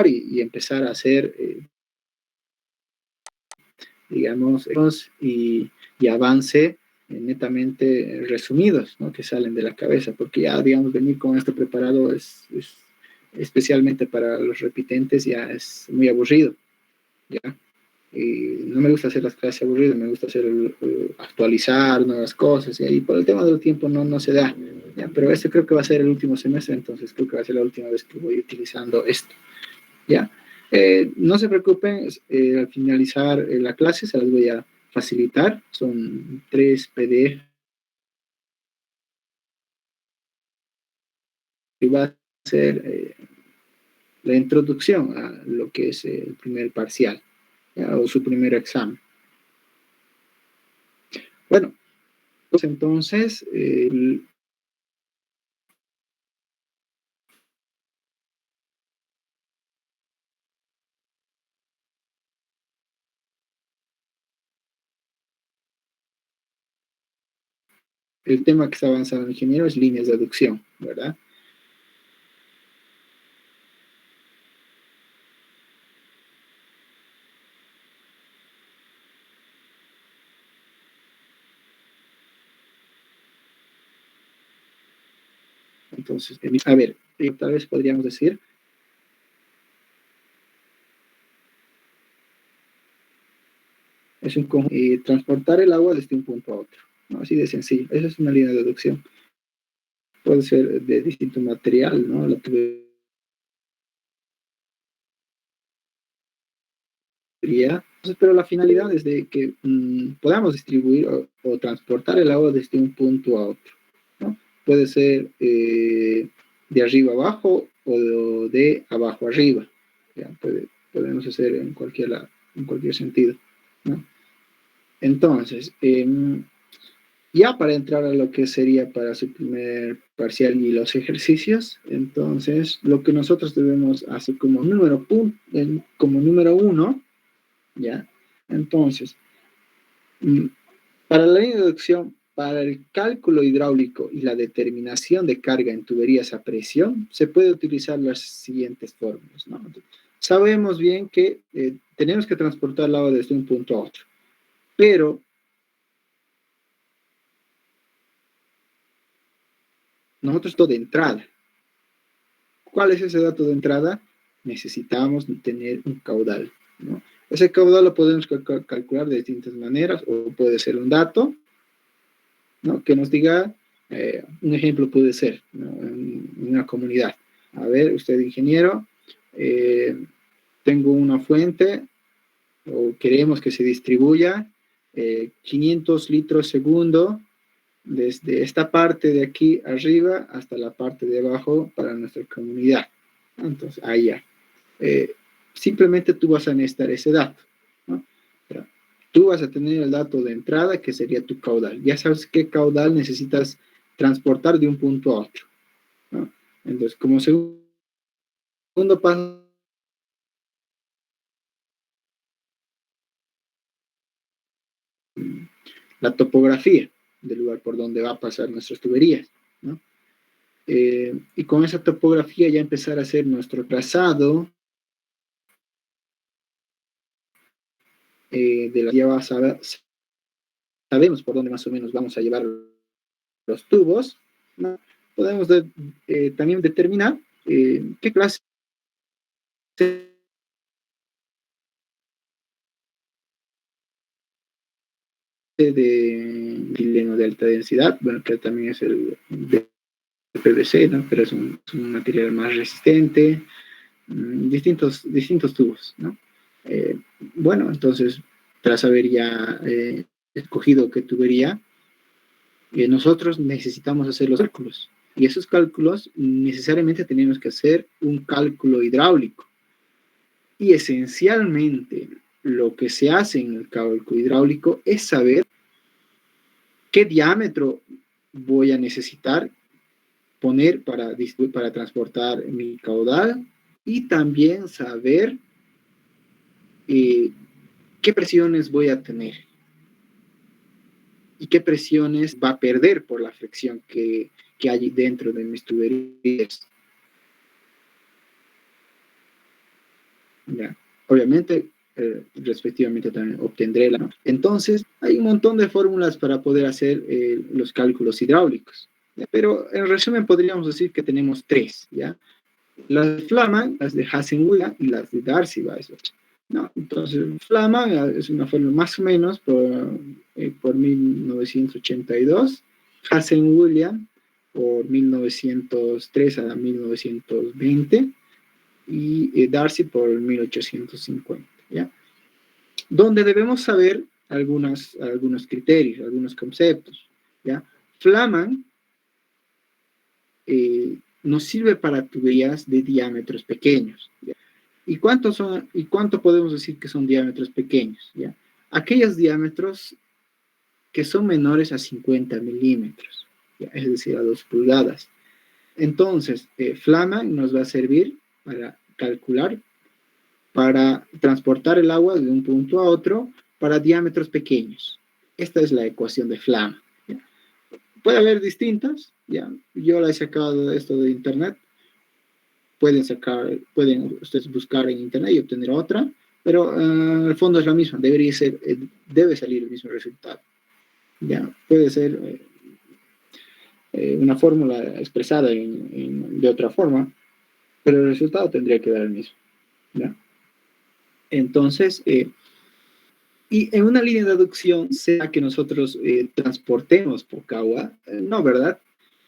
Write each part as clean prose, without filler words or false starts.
y empezar a hacer, digamos, y avance netamente resumidos, ¿no? Que salen de la cabeza, porque ya, digamos, venir con esto preparado es especialmente para los repitentes, ya es muy aburrido, ¿ya? Y no me gusta hacer las clases aburridas, me gusta hacer actualizar nuevas cosas, y ahí por el tema del tiempo no se da, ¿ya? Pero este creo que va a ser el último semestre, entonces creo que va a ser la última vez que voy utilizando esto, ¿ya? No se preocupen, al finalizar la clase se las voy a facilitar, son 3 PDF y va a ser la introducción a lo que es el primer parcial, ¿ya? O su primer examen. Bueno, pues entonces, el tema que está avanzando el ingeniero es líneas de aducción, ¿verdad? Entonces, a ver, tal vez podríamos decir, es transportar el agua desde un punto a otro, ¿no? Así de sencillo. Esa es una línea de aducción. Puede ser de distinto material, ¿no? La tubería, pero la finalidad es de que podamos distribuir o transportar el agua desde un punto a otro, ¿no? Puede ser de arriba abajo o de abajo arriba, ¿ya? Podemos hacer en cualquier sentido, ¿no? Entonces, ya para entrar a lo que sería para su primer parcial y los ejercicios, entonces lo que nosotros debemos hacer como número uno, ¿ya? Entonces, para la introducción, para el cálculo hidráulico y la determinación de carga en tuberías a presión, se puede utilizar las siguientes fórmulas, ¿no? Sabemos bien que tenemos que transportar el agua desde un punto a otro, pero nosotros todo de entrada. ¿Cuál es ese dato de entrada? Necesitamos tener un caudal, ¿no? Ese caudal lo podemos calcular de distintas maneras, o puede ser un dato, ¿no? Que nos diga, un ejemplo puede ser, ¿no? En una comunidad. A ver, usted ingeniero, eh, tengo una fuente, o queremos que se distribuya 500 litros segundo desde esta parte de aquí arriba hasta la parte de abajo para nuestra comunidad. Entonces, ahí ya. Eh, simplemente tú vas a necesitar ese dato, ¿no? Pero tú vas a tener el dato de entrada, que sería tu caudal. Ya sabes qué caudal necesitas transportar de un punto a otro, ¿no? Entonces, como segundo paso, la topografía del lugar por donde va a pasar nuestras tuberías, ¿no? Y con esa topografía ya empezar a hacer nuestro trazado de la lleva, sabemos por dónde más o menos vamos a llevar los tubos, ¿no? Podemos también determinar qué clase de dileno de alta densidad, bueno, que también es el de PVC, ¿no? Pero es un material más resistente, distintos tubos, ¿no? Bueno, entonces, tras haber ya escogido qué tubería, nosotros necesitamos hacer los cálculos. Y esos cálculos necesariamente tenemos que hacer un cálculo hidráulico. Y esencialmente lo que se hace en el cálculo hidráulico es saber qué diámetro voy a necesitar poner para transportar mi caudal, y también saber eh, qué presiones voy a tener y qué presiones va a perder por la fricción que hay dentro de mis tuberías. ¿ya? Obviamente, respectivamente también obtendré la, ¿no? Entonces, hay un montón de fórmulas para poder hacer los cálculos hidráulicos, ¿ya? Pero en resumen podríamos decir que tenemos tres, ¿ya? Las de Flaman, las de Hasen-Wigand y las de Darcy-Weisbach, ¿no? Entonces, Flaman es una fórmula más o menos por 1982, Hasen-Wigand por 1903 a 1920 y Darcy por 1850, ¿ya? Donde debemos saber algunos criterios, algunos conceptos, ¿ya? Flaman nos sirve para tuberías de diámetros pequeños, ¿ya? ¿Y cuánto podemos decir que son diámetros pequeños? ¿Ya? Aquellos diámetros que son menores a 50 milímetros, ¿ya? Es decir, a 2 pulgadas. Entonces, Flaman nos va a servir para calcular, para transportar el agua de un punto a otro para diámetros pequeños. Esta es la ecuación de Flaman. ¿Ya? Puede haber distintas, ¿ya? Yo la he sacado de esto de internet. Pueden ustedes buscar en internet y obtener otra, pero el fondo es la misma, debe salir el mismo resultado. ¿Ya? Puede ser una fórmula expresada de otra forma, pero el resultado tendría que dar el mismo. ¿Ya? Entonces, y en una línea de aducción, sea que nosotros transportemos poca agua, no, ¿verdad?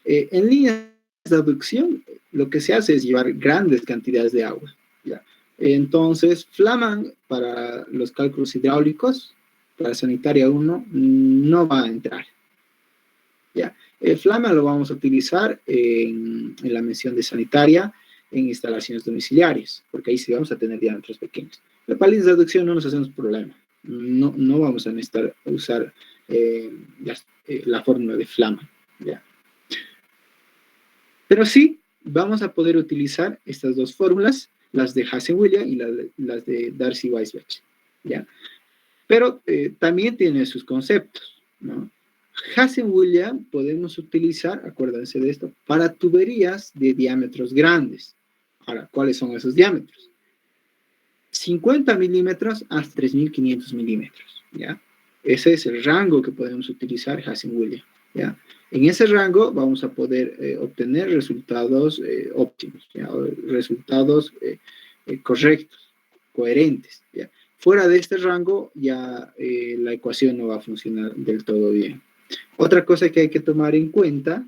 En líneas de aducción, lo que se hace es llevar grandes cantidades de agua, ¿ya? Entonces, Flaman para los cálculos hidráulicos, para sanitaria 1, no va a entrar, ¿ya? Flaman lo vamos a utilizar en la mención de sanitaria, en instalaciones domiciliarias, porque ahí sí vamos a tener diámetros pequeños. Pero para líneas de aducción no nos hacemos problema. No vamos a necesitar usar la fórmula de Flaman, ¿ya? Pero sí, vamos a poder utilizar estas dos fórmulas, las de Hasen-Wigand y las de Darcy-Weisbach, ¿ya? Pero también tiene sus conceptos, ¿no? Hasen-Wigand podemos utilizar, acuérdense de esto, para tuberías de diámetros grandes. Ahora, ¿cuáles son esos diámetros? 50 milímetros hasta 3.500 milímetros, ¿ya? Ese es el rango que podemos utilizar Hasen-Wigand, ¿ya? En ese rango vamos a poder obtener resultados óptimos, ¿ya? Resultados correctos, coherentes, ¿ya? Fuera de este rango ya la ecuación no va a funcionar del todo bien. Otra cosa que hay que tomar en cuenta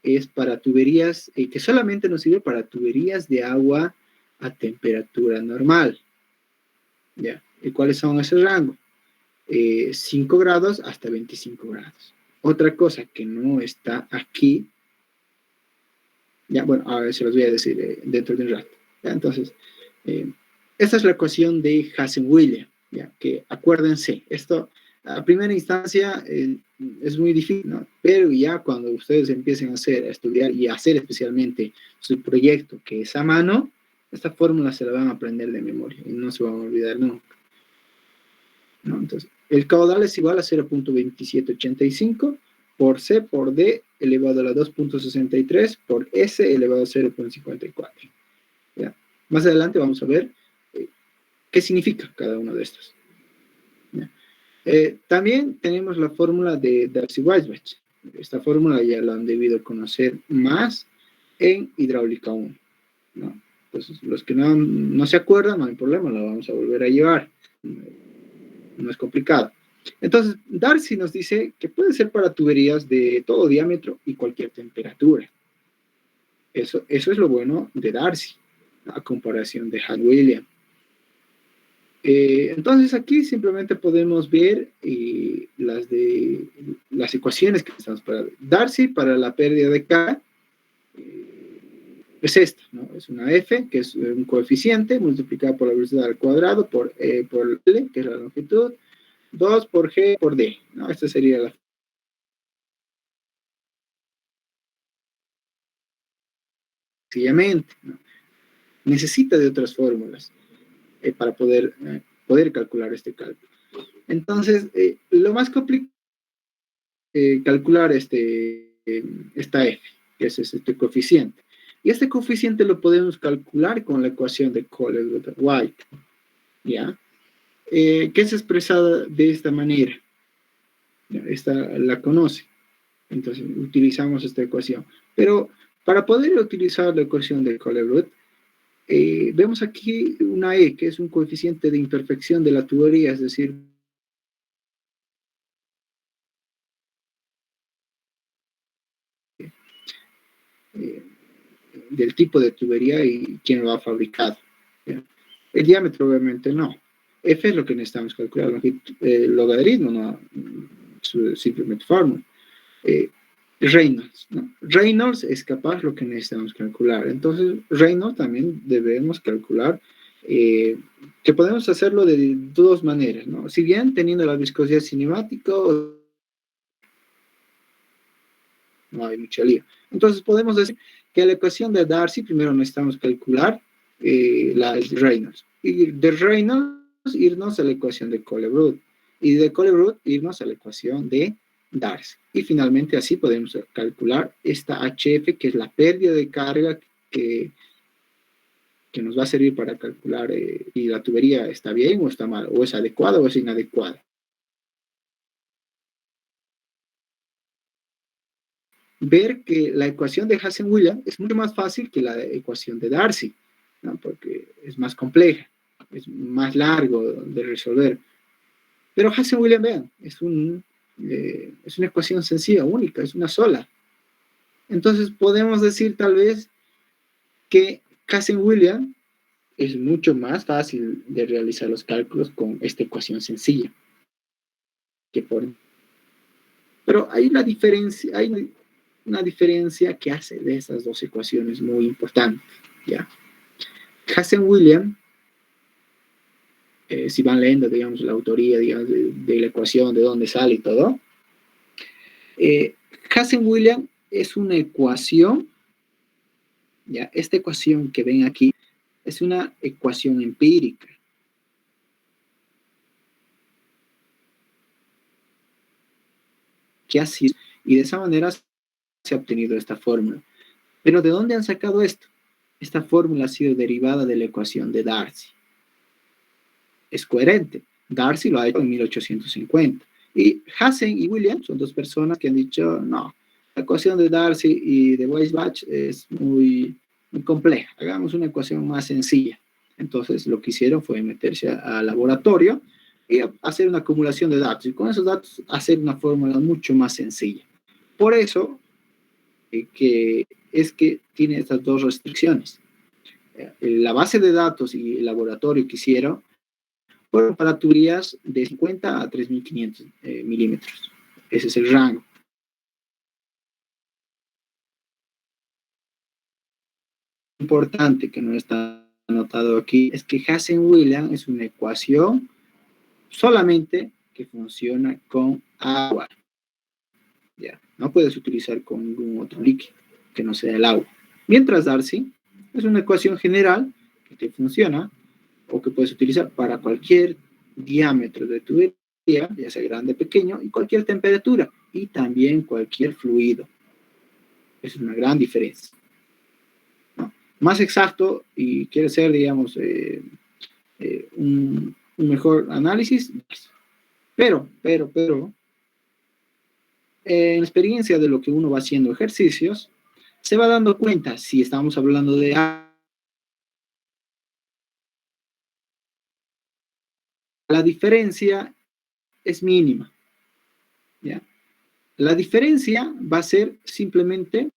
es para tuberías, que solamente nos sirve para tuberías de agua a temperatura normal, ¿ya? ¿Y cuáles son esos rangos? 5 grados hasta 25 grados. Otra cosa que no está aquí, ya, bueno, a ver, se los voy a decir dentro de un rato. ¿Ya? Entonces, esta es la ecuación de Hasen-Wigand, ¿ya? Que acuérdense, esto a primera instancia es muy difícil, ¿no? Pero ya cuando ustedes empiecen a estudiar y a hacer especialmente su proyecto, que es a mano, esta fórmula se la van a aprender de memoria y no se van a olvidar nunca, ¿no? Entonces, el caudal es igual a 0.2785 por C por D elevado a la 2.63 por S elevado a 0.54. ¿Ya? Más adelante vamos a ver qué significa cada uno de estos. También tenemos la fórmula de Darcy-Weisbach. Esta fórmula ya la han debido conocer más en hidráulica 1, ¿no? Entonces, los que no se acuerdan, no hay problema, la vamos a volver a llevar. No es complicado. Entonces, Darcy nos dice que puede ser para tuberías de todo diámetro y cualquier temperatura. Eso es lo bueno de Darcy, a comparación de Hasen-Wigand. Entonces, aquí simplemente podemos ver las ecuaciones que estamos para Darcy para la pérdida de K. Es esta, ¿no? Es una F, que es un coeficiente, multiplicado por la velocidad al cuadrado, por L, que es la longitud, 2 por G por D, ¿no? Esta sería la sencillamente, ¿no? Necesita de otras fórmulas para poder calcular este cálculo. Entonces, lo más complicado es calcular esta F, que es este coeficiente. Y este coeficiente lo podemos calcular con la ecuación de Kohler-White, ¿ya? Que es expresada de esta manera. Esta la conoce. Entonces utilizamos esta ecuación. Pero para poder utilizar la ecuación de Colebroot, vemos aquí una E, que es un coeficiente de imperfección de la tubería, es decir, eh, del tipo de tubería y quién lo ha fabricado. ¿Ya? El diámetro obviamente no. F es lo que necesitamos calcular, el logaritmo, no simplemente fórmula. Reynolds, ¿no? Reynolds es capaz lo que necesitamos calcular. Entonces, Reynolds también debemos calcular, que podemos hacerlo de dos maneras, ¿no? Si bien teniendo la viscosidad cinemática, no hay mucha lío. Entonces, podemos decir que la ecuación de Darcy, primero necesitamos calcular la de Reynolds. Y de Reynolds, irnos a la ecuación de Colebroot. Y de Colebroot, irnos a la ecuación de Darcy. Y finalmente así podemos calcular esta HF, que es la pérdida de carga que nos va a servir para calcular si la tubería está bien o está mal, o es adecuada o es inadecuada. Ver que la ecuación de Hazen-Williams es mucho más fácil que la ecuación de Darcy, ¿no? Porque es más compleja, es más largo de resolver. Pero Hazen-Williams, vean, es una ecuación sencilla, única, es una sola. Entonces podemos decir tal vez que Hazen-Williams es mucho más fácil de realizar los cálculos con esta ecuación sencilla. Que por... Pero hay una diferencia que hace de esas dos ecuaciones muy importante, ¿ya? Hazen-Williams, si van leyendo, digamos, la autoría, digamos, de la ecuación, de dónde sale y todo, Hazen-Williams es una ecuación, ¿ya? Esta ecuación que ven aquí es una ecuación empírica. Que así, y de esa manera se ha obtenido esta fórmula. Pero ¿de dónde han sacado esto? Esta fórmula ha sido derivada de la ecuación de Darcy. Es coherente. Darcy lo ha hecho en 1850. Y Hazen y Williams son dos personas que han dicho, no, la ecuación de Darcy y de Weisbach es muy compleja. Hagamos una ecuación más sencilla. Entonces lo que hicieron fue meterse al laboratorio y hacer una acumulación de datos. Y con esos datos hacer una fórmula mucho más sencilla. Por eso que es que tiene estas dos restricciones. La base de datos y el laboratorio que hicieron fueron para tuberías de 50 a 3500 milímetros. Ese es el rango. Importante que no está anotado aquí es que Hazen-Williams es una ecuación solamente que funciona con agua. ¿Ya? No puedes utilizar con ningún otro líquido que no sea el agua. Mientras Darcy es una ecuación general que te funciona o que puedes utilizar para cualquier diámetro de tubería, ya sea grande o pequeño, y cualquier temperatura, y también cualquier fluido. Es una gran diferencia. ¿No? Más exacto y quiere ser, digamos, un mejor análisis, pero, en experiencia de lo que uno va haciendo ejercicios, se va dando cuenta si estamos hablando de la diferencia es mínima. ¿Ya? La diferencia va a ser simplemente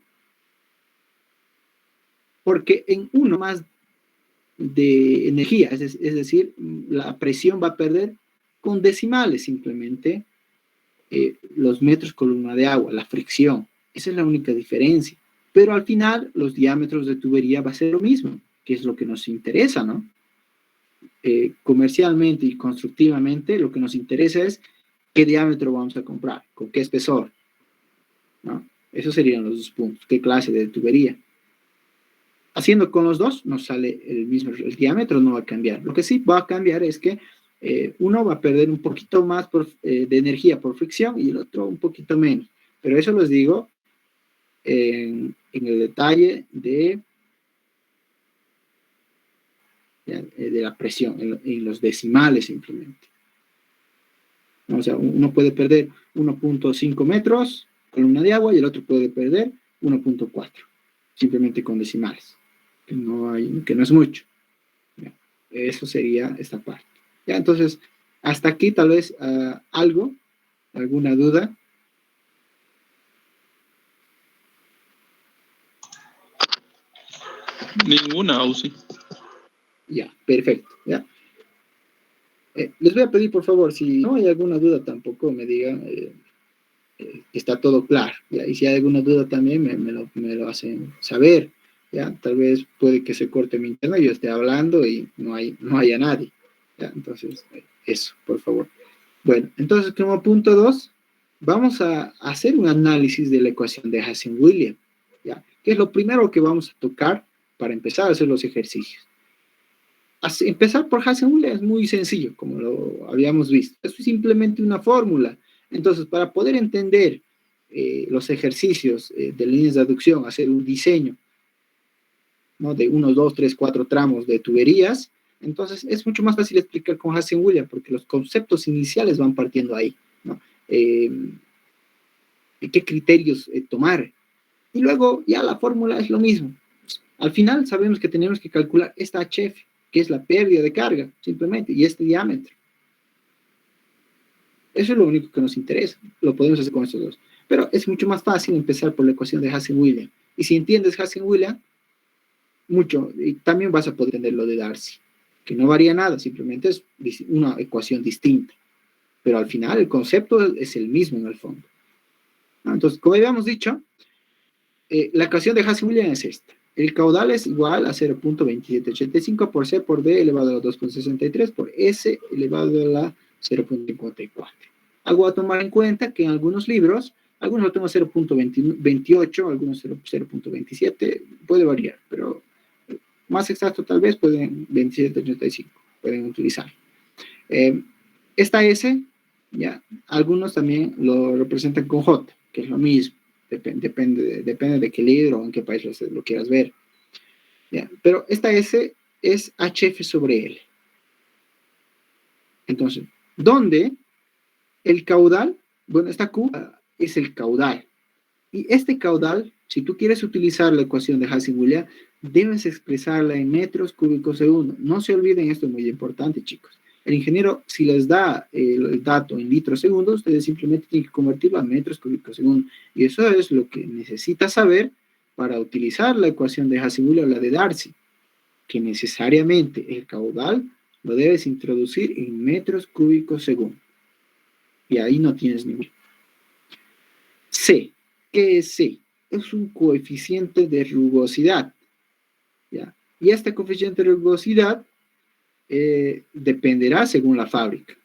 porque en uno más de energía, es decir, la presión va a perder con decimales simplemente los metros columna de agua, la fricción. Esa es la única diferencia. Pero al final los diámetros de tubería va a ser lo mismo, que es lo que nos interesa, ¿no? Comercialmente y constructivamente lo que nos interesa es qué diámetro vamos a comprar, con qué espesor, ¿no? Esos serían los dos puntos, qué clase de tubería. Haciendo con los dos nos sale el mismo, el diámetro no va a cambiar. Lo que sí va a cambiar es que uno va a perder un poquito más de energía por fricción y el otro un poquito menos. Pero eso les digo en el detalle de ¿ya? De la presión, en los decimales simplemente. O sea, uno puede perder 1.5 metros columna de agua y el otro puede perder 1.4, simplemente con decimales, que no es mucho. ¿Ya? Eso sería esta parte. ¿Ya? Entonces, hasta aquí tal vez alguna duda. Ninguna, Ausi. Ya, perfecto. ¿Ya? Les voy a pedir, por favor, si no hay alguna duda tampoco me digan que está todo claro. ¿Ya? Y si hay alguna duda también me lo hacen saber. ¿Ya? Tal vez puede que se corte mi internet, yo esté hablando y no haya nadie. ¿Ya? Entonces, eso, por favor. Bueno, entonces como punto 2, vamos a hacer un análisis de la ecuación de Hazen-Williams, ¿ya? Que es lo primero que vamos a tocar para empezar a hacer los ejercicios. Empezar por Hazen-Williams es muy sencillo, como lo habíamos visto. Es simplemente una fórmula. Entonces, para poder entender los ejercicios de líneas de aducción, hacer un diseño, ¿no? De 1, 2, 3, 4 tramos de tuberías, entonces es mucho más fácil explicar con Hazen-Williams porque los conceptos iniciales van partiendo ahí, ¿no? ¿Qué criterios tomar? Y luego ya la fórmula es lo mismo. Al final sabemos que tenemos que calcular esta HF, que es la pérdida de carga, simplemente, y este diámetro. Eso es lo único que nos interesa. Lo podemos hacer con estos dos. Pero es mucho más fácil empezar por la ecuación de Hazen-Williams. Y si entiendes Hazen-Williams, mucho, y también vas a poder entender lo de Darcy, que no varía nada, simplemente es una ecuación distinta. Pero al final el concepto es el mismo en el fondo. Entonces, como habíamos dicho, la ecuación de Hazen-Williams es esta. El caudal es igual a 0.2785 por C por D elevado a la 2.63 por S elevado a la 0.54. Algo a tomar en cuenta que en algunos libros, algunos lo toman 0.28, algunos 0.27, puede variar, pero más exacto tal vez pueden 27.85, pueden utilizar. Esta S, ya, algunos también lo representan con J, que es lo mismo. Depende de qué libro o en qué país lo quieras ver. ¿Ya? Pero esta S es HF sobre L. Entonces, ¿dónde el caudal? Bueno, esta Q es el caudal. Y este caudal, si tú quieres utilizar la ecuación de Hazen-Williams, debes expresarla en metros cúbicos segundo. No se olviden, esto es muy importante, chicos. El ingeniero, si les da el dato en litros segundos, ustedes simplemente tienen que convertirlo a metros cúbicos segundo. Y eso es lo que necesitas saber para utilizar la ecuación de Hazen-Williams o la de Darcy, que necesariamente el caudal lo debes introducir en metros cúbicos segundo. Y ahí no tienes ningún. C. ¿Qué es C? Es un coeficiente de rugosidad. ¿Ya? Y este coeficiente de rugosidad dependerá según la fábrica,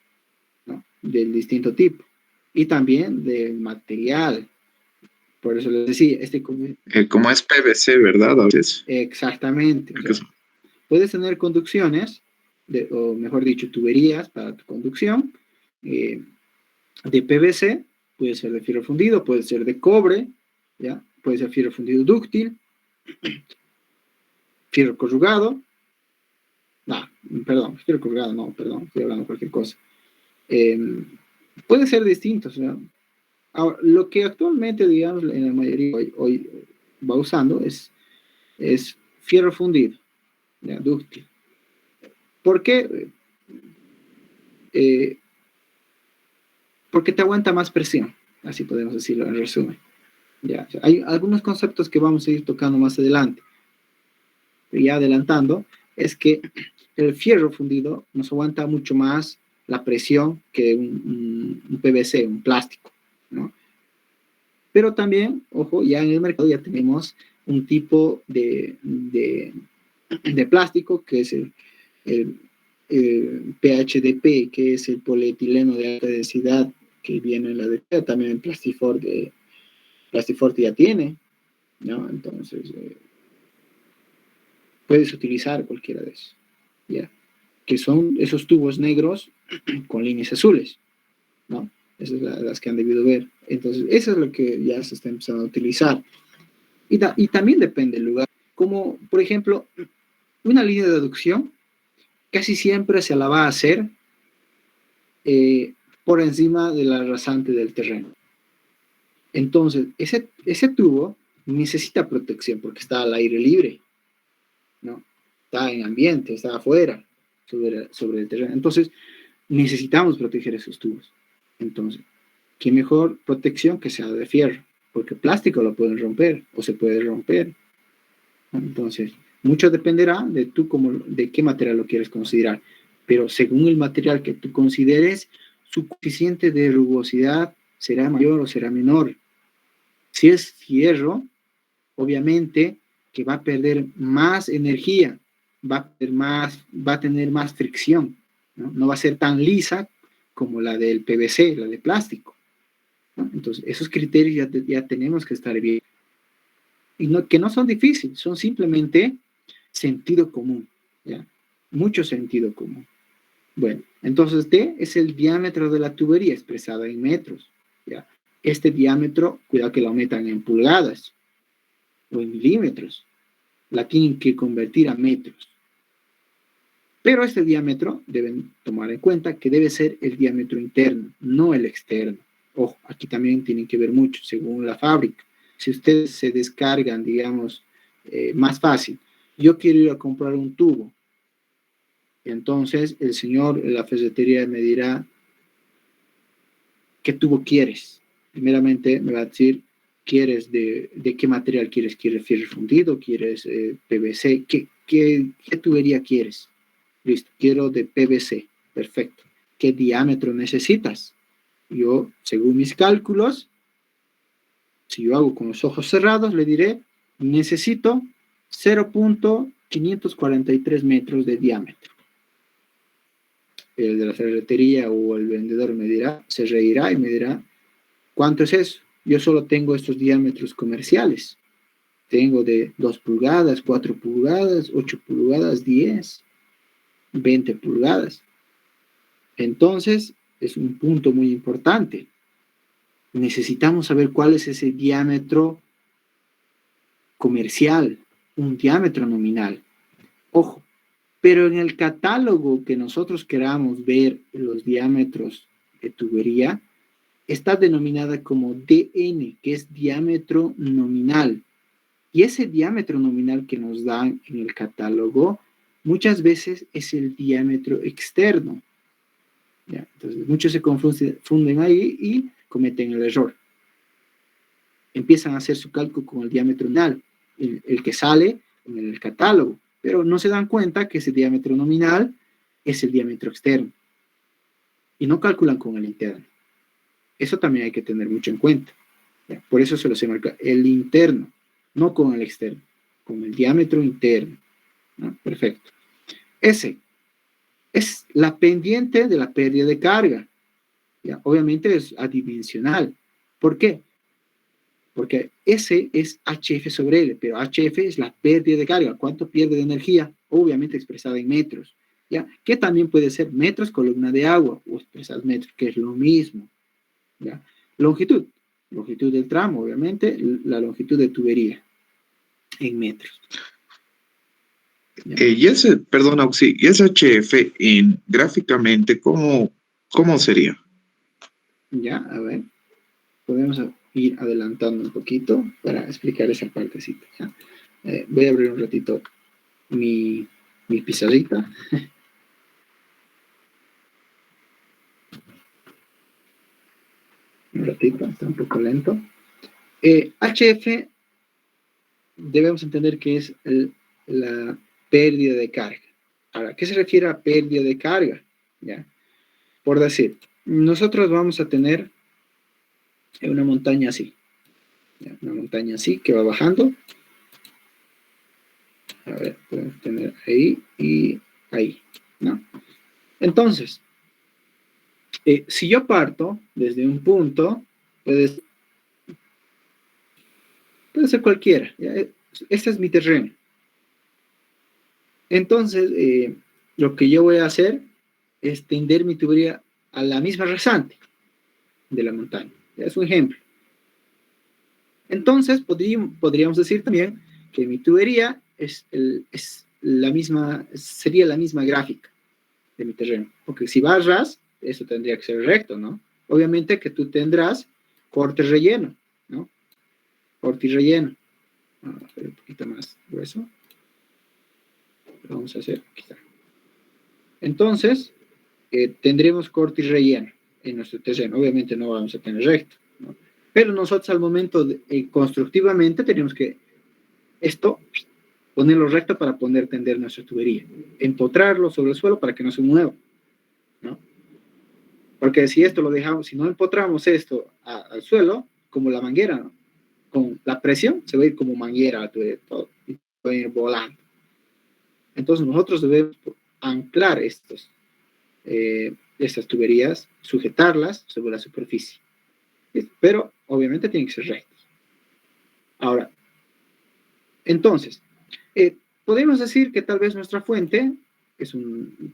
¿no? Del distinto tipo y también del material. Por eso les decía, como es PVC, ¿verdad? Exactamente. O sea, puedes tener conducciones, o mejor dicho, tuberías para tu conducción de PVC, puede ser de fierro fundido, puede ser de cobre, ¿ya? Puede ser fierro fundido dúctil, fierro corrugado. Fierro corrugado, estoy hablando de cualquier cosa. Puede ser distinto, ¿no? Ahora, lo que actualmente, digamos, en la mayoría hoy va usando es fierro fundido, ¿ya? Dúctil. ¿Por qué? Porque te aguanta más presión, así podemos decirlo en resumen. ¿Ya? O sea, hay algunos conceptos que vamos a ir tocando más adelante. Pero ya adelantando, es que el fierro fundido nos aguanta mucho más la presión que un PVC, un plástico, ¿no? Pero también, ojo, ya en el mercado ya tenemos un tipo de plástico que es el PHDP, que es el polietileno de alta densidad que viene en la DP, también el Plastiforte ya tiene, ¿no? Entonces, puedes utilizar cualquiera de esos, ¿ya? Que son esos tubos negros con líneas azules, ¿no? Esas son las que han debido ver. Entonces, eso es lo que ya se está empezando a utilizar. Y también depende del lugar. Como, por ejemplo, una línea de aducción casi siempre se la va a hacer por encima de la rasante del terreno. Entonces, ese tubo necesita protección porque está al aire libre, ¿no? Está en ambiente, está afuera, sobre el terreno. Entonces, necesitamos proteger esos tubos. Entonces, ¿qué mejor protección que sea de fierro? Porque plástico lo pueden romper o se puede romper. Entonces, mucho dependerá de tú de qué material lo quieres considerar. Pero según el material que tú consideres, su coeficiente de rugosidad será mayor o será menor. Si es fierro, obviamente que va a perder más energía, va a tener más fricción, ¿no? No va a ser tan lisa como la del PVC, la de plástico, ¿no? Entonces, esos criterios ya tenemos que estar bien. Y que no son difíciles, son simplemente sentido común, ¿ya? Mucho sentido común. Bueno, entonces D es el diámetro de la tubería expresado en metros, ¿ya? Este diámetro, cuidado que lo metan en pulgadas o en milímetros, la tienen que convertir a metros. Pero este diámetro deben tomar en cuenta que debe ser el diámetro interno, no el externo. Ojo, aquí también tienen que ver mucho, según la fábrica. Si ustedes se descargan, digamos, más fácil, yo quiero ir a comprar un tubo. Entonces el señor en la ferretería me dirá, ¿qué tubo quieres? Primeramente me va a decir, ¿quieres de qué material quieres? ¿Quieres fierro fundido? ¿Quieres PVC? ¿Qué tubería quieres? Listo, quiero de PVC. Perfecto. ¿Qué diámetro necesitas? Yo, según mis cálculos, si yo hago con los ojos cerrados, le diré, necesito 0.543 metros de diámetro. El de la ferretería o el vendedor me dirá, se reirá y me dirá, ¿cuánto es eso? Yo solo tengo estos diámetros comerciales. Tengo de 2 pulgadas, 4 pulgadas, 8 pulgadas, 10, 20 pulgadas. Entonces, es un punto muy importante. Necesitamos saber cuál es ese diámetro comercial, un diámetro nominal. Ojo, pero en el catálogo que nosotros queramos ver los diámetros de tubería, está denominada como DN, que es diámetro nominal. Y ese diámetro nominal que nos dan en el catálogo, muchas veces es el diámetro externo. ¿Ya? Entonces, muchos se confunden ahí y cometen el error. Empiezan a hacer su cálculo con el diámetro nominal, el que sale en el catálogo, pero no se dan cuenta que ese diámetro nominal es el diámetro externo y no calculan con el interno. Eso también hay que tener mucho en cuenta. ¿Ya? Por eso se lo marca el interno, no con el externo, con el diámetro interno. ¿No? Perfecto. Ese es la pendiente de la pérdida de carga. ¿Ya? Obviamente es adimensional. ¿Por qué? Porque S es HF sobre L, pero HF es la pérdida de carga. ¿Cuánto pierde de energía? Obviamente expresada en metros. ¿Ya? Que también puede ser metros columna de agua o expresar metros, que es lo mismo. ¿Ya? Longitud del tramo, obviamente, la longitud de tubería en metros. Y ese, perdón, Auxi, y ese HF gráficamente, ¿cómo sería? Ya, a ver, podemos ir adelantando un poquito para explicar esa partecita. ¿Ya? Voy a abrir un ratito mi pizarrita. Un ratito, está un poco lento. HF debemos entender que es la pérdida de carga. Ahora, ¿qué se refiere a pérdida de carga? ¿Ya? Por decir, nosotros vamos a tener una montaña así. ¿Ya? Una montaña así que va bajando. A ver, podemos tener ahí y ahí, ¿no? Entonces, si yo parto desde un punto, puede ser cualquiera. ¿Ya? Este es mi terreno. Entonces, lo que yo voy a hacer es tender mi tubería a la misma rasante de la montaña. Es un ejemplo. Entonces, podríamos decir también que mi tubería sería la misma gráfica. de mi terreno. Porque si va a ras, eso tendría que ser recto, ¿no? Obviamente que tú tendrás corte relleno, ¿no? Corte y relleno. Vamos a hacer un poquito más grueso. Lo vamos a hacer, aquí está. Entonces, tendremos corte y relleno en nuestro terreno. Obviamente no vamos a tener recto, ¿no? Pero nosotros al momento de, constructivamente tenemos que esto ponerlo recto para poder tender nuestra tubería, empotrarlo sobre el suelo para que no se mueva, ¿no? Porque si esto lo dejamos, si no empotramos esto al suelo, como la manguera, ¿no? Con la presión se va a ir como manguera a tubería, todo, y va a ir volando. Entonces nosotros debemos anclar estas tuberías, sujetarlas sobre la superficie. Pero obviamente tienen que ser rectas. Ahora, entonces, podemos decir que tal vez nuestra fuente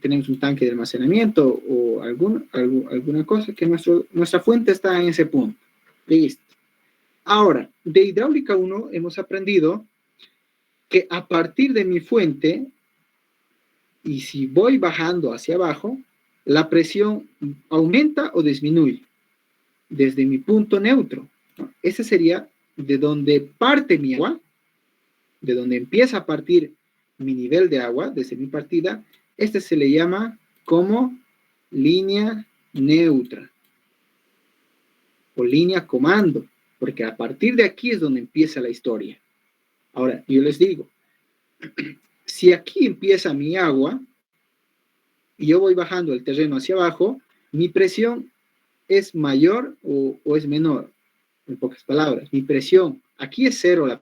tenemos un tanque de almacenamiento o alguna cosa que nuestra fuente está en ese punto. Listo. Ahora, de hidráulica 1 hemos aprendido que a partir de mi fuente, y si voy bajando hacia abajo, la presión aumenta o disminuye desde mi punto neutro, ¿no? Ese sería de donde parte mi agua, de donde empieza a partir mi nivel de agua, desde mi partida. Este se le llama como línea neutra o línea comando, porque a partir de aquí es donde empieza la historia. Ahora, yo les digo, si aquí empieza mi agua y yo voy bajando el terreno hacia abajo, mi presión es mayor o es menor. En pocas palabras, mi presión, aquí es cero,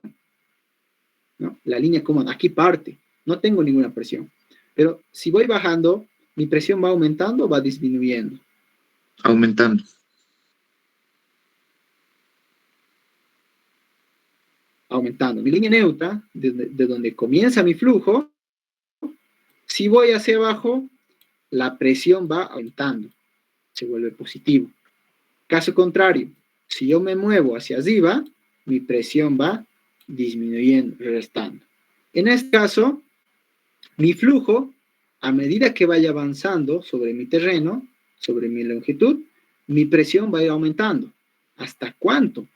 ¿no? La línea comando, aquí parte, no tengo ninguna presión. Pero si voy bajando, mi presión va aumentando o va disminuyendo. Aumentando. Aumentando. Mi línea neutra, de donde comienza mi flujo, si voy hacia abajo, la presión va aumentando, se vuelve positivo. Caso contrario, si yo me muevo hacia arriba, mi presión va disminuyendo, restando. En este caso, mi flujo, a medida que vaya avanzando sobre mi terreno, sobre mi longitud, mi presión va a ir aumentando. ¿Hasta cuánto?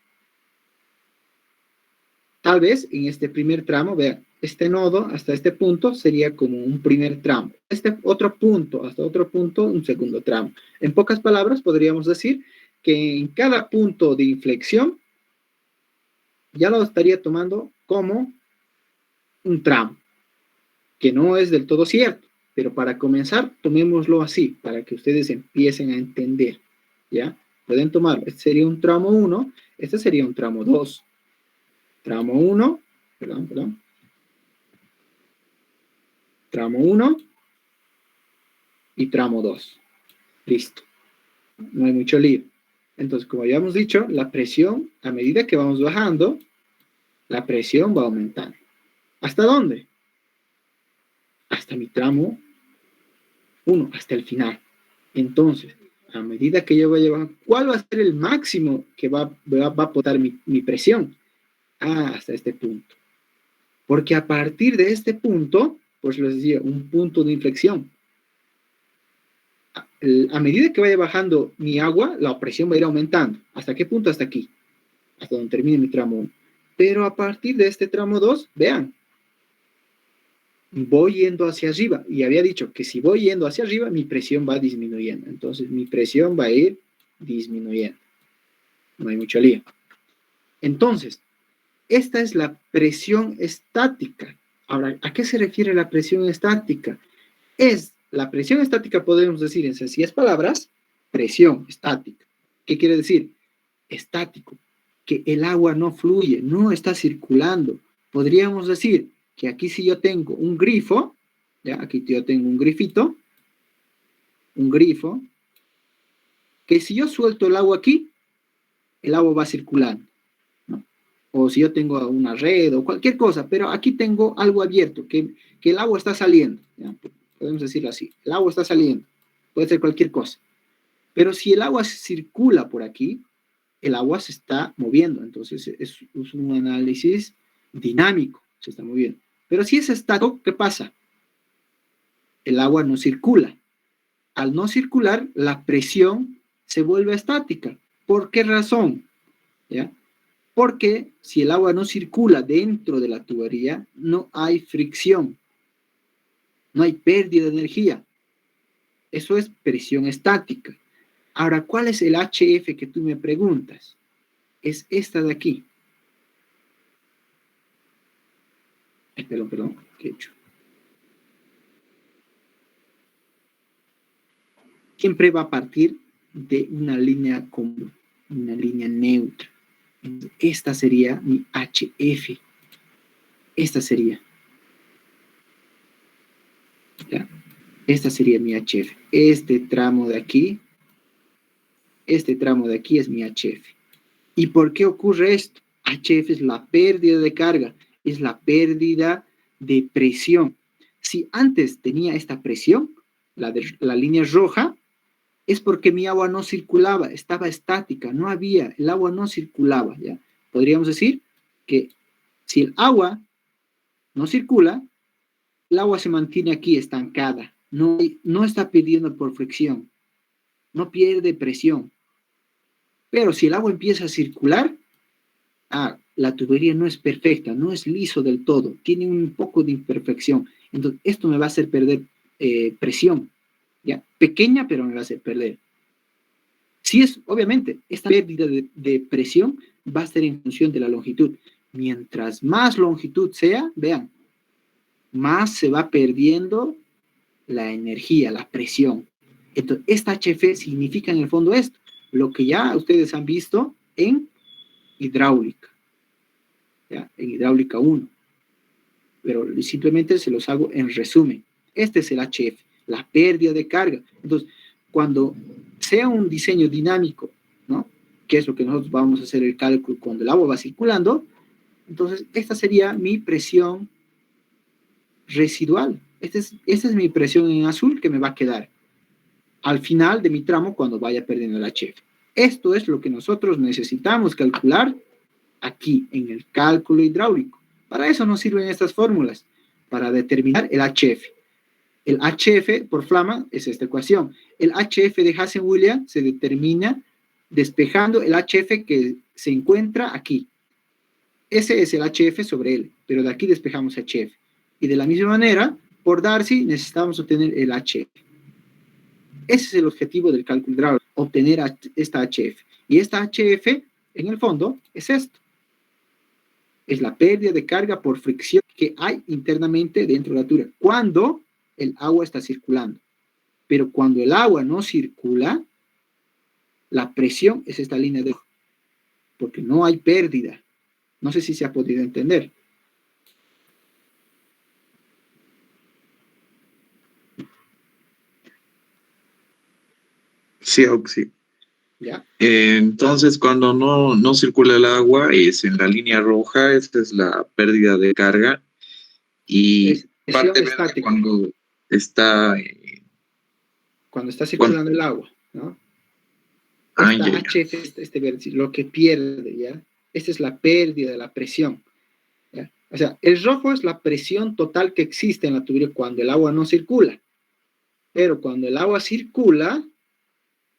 Tal vez en este primer tramo, vean, este nodo hasta este punto sería como un primer tramo. Este otro punto, hasta otro punto, un segundo tramo. En pocas palabras, podríamos decir que en cada punto de inflexión ya lo estaría tomando como un tramo, que no es del todo cierto, pero para comenzar, tomémoslo así, para que ustedes empiecen a entender, ¿ya? Pueden tomarlo. Este sería un tramo 1, este sería un tramo 2. Tramo 1, perdón. Tramo 1 y tramo 2. Listo. No hay mucho lío. Entonces, como ya hemos dicho, la presión, a medida que vamos bajando, la presión va aumentando. ¿Hasta dónde? Hasta mi tramo 1, hasta el final. Entonces, a medida que yo vaya bajando, ¿cuál va a ser el máximo que va a aportar mi presión? Hasta este punto. Porque a partir de este punto, pues les decía, un punto de inflexión. A medida que vaya bajando mi agua, la presión va a ir aumentando. ¿Hasta qué punto? Hasta aquí. Hasta donde termine mi tramo 1. Pero a partir de este tramo 2, vean, voy yendo hacia arriba. Y había dicho que si voy yendo hacia arriba, mi presión va disminuyendo. Entonces, mi presión va a ir disminuyendo. No hay mucho lío. Entonces, esta es la presión estática. Ahora, ¿a qué se refiere la presión estática? Es la presión estática, podemos decir en sencillas palabras, presión estática. ¿Qué quiere decir? Estático, que el agua no fluye, no está circulando. Podríamos decir que aquí si yo tengo un grifo, ¿ya? Aquí yo tengo un grifito, un grifo, que si yo suelto el agua aquí, el agua va circulando, ¿no? O si yo tengo una red o cualquier cosa, pero aquí tengo algo abierto, que el agua está saliendo, ¿ya? Podemos decirlo así, el agua está saliendo, puede ser cualquier cosa. Pero si el agua circula por aquí, el agua se está moviendo, entonces es un análisis dinámico, se está moviendo. Pero si es estático, ¿qué pasa? El agua no circula. al no circular, la presión se vuelve estática. ¿Por qué razón? ¿Ya? Porque si el agua no circula dentro de la tubería, no hay fricción, no hay pérdida de energía. Eso es presión estática. Ahora, ¿cuál es el HF que tú me preguntas? Es esta de aquí. Perdón, ¿qué he hecho? Siempre va a partir de una línea común, una línea neutra. Esta sería mi HF. Esta sería. ¿Ya? Esta sería mi HF. Este tramo de aquí es mi HF. ¿Y por qué ocurre esto? HF es la pérdida de carga, es la pérdida de presión. Si antes tenía esta presión, la línea roja, es porque mi agua no circulaba, estaba estática, no había, el agua no circulaba, ¿ya? Podríamos decir que si el agua no circula, el agua se mantiene aquí estancada, no está perdiendo por fricción, no pierde presión. Pero si el agua empieza a circular, la tubería no es perfecta, no es liso del todo, tiene un poco de imperfección. Entonces, esto me va a hacer perder presión, ¿ya? Pequeña, pero me va a hacer perder. Si es, obviamente, esta pérdida de presión va a ser en función de la longitud. Mientras más longitud sea, vean, más se va perdiendo la energía, la presión. Entonces, esta HF significa en el fondo esto, lo que ya ustedes han visto en hidráulica, ¿ya? En hidráulica 1. Pero simplemente se los hago en resumen. Este es el HF, la pérdida de carga. Entonces, cuando sea un diseño dinámico, ¿no? Que es lo que nosotros vamos a hacer el cálculo cuando el agua va circulando, entonces esta sería mi presión residual. Esta es mi presión en azul que me va a quedar al final de mi tramo cuando vaya perdiendo el HF. Esto es lo que nosotros necesitamos calcular aquí en el cálculo hidráulico. Para eso nos sirven estas fórmulas, para determinar el HF. El HF por flama es esta ecuación. El HF de Hazen-Williams se determina despejando el HF que se encuentra aquí. Ese es el HF sobre L, pero de aquí despejamos HF. Y de la misma manera, por Darcy necesitamos obtener el HF. Ese es el objetivo del cálculo hidráulico, obtener esta HF. Y esta HF, en el fondo, es esto. Es la pérdida de carga por fricción que hay internamente dentro de la tubería cuando el agua está circulando. Pero cuando el agua no circula, la presión es esta línea de... porque no hay pérdida. No sé si se ha podido entender. Sí, Oxy. ¿Ya? Entonces, cuando no circula el agua, es en la línea roja, esta es la pérdida de carga. Y Es presión parte verde estática. cuando está... Cuando está circulando el agua, ¿no? Ya, Esta ya. HF, este verde, lo que pierde, ¿ya? Esta es la pérdida de la presión. ¿Ya? O sea, el rojo es la presión total que existe en la tubería cuando el agua no circula. Pero cuando el agua circula,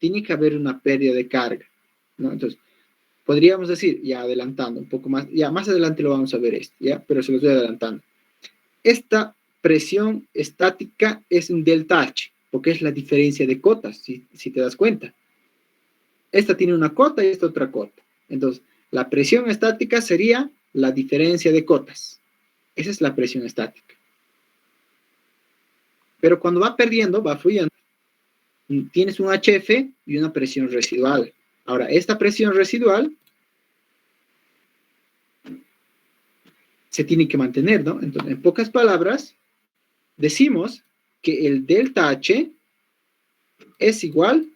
tiene que haber una pérdida de carga, ¿no? Entonces, podríamos decir, ya adelantando un poco más, ya más adelante lo vamos a ver esto, ¿ya? Pero se los voy adelantando. Esta presión estática es un delta H, porque es la diferencia de cotas, si te das cuenta. Esta tiene una cota y esta otra cota. Entonces, la presión estática sería la diferencia de cotas. Esa es la presión estática. Pero cuando va perdiendo, va fluyendo. Tienes un HF y una presión residual. Ahora, esta presión residual se tiene que mantener, ¿no? Entonces, en pocas palabras, decimos que el delta H es igual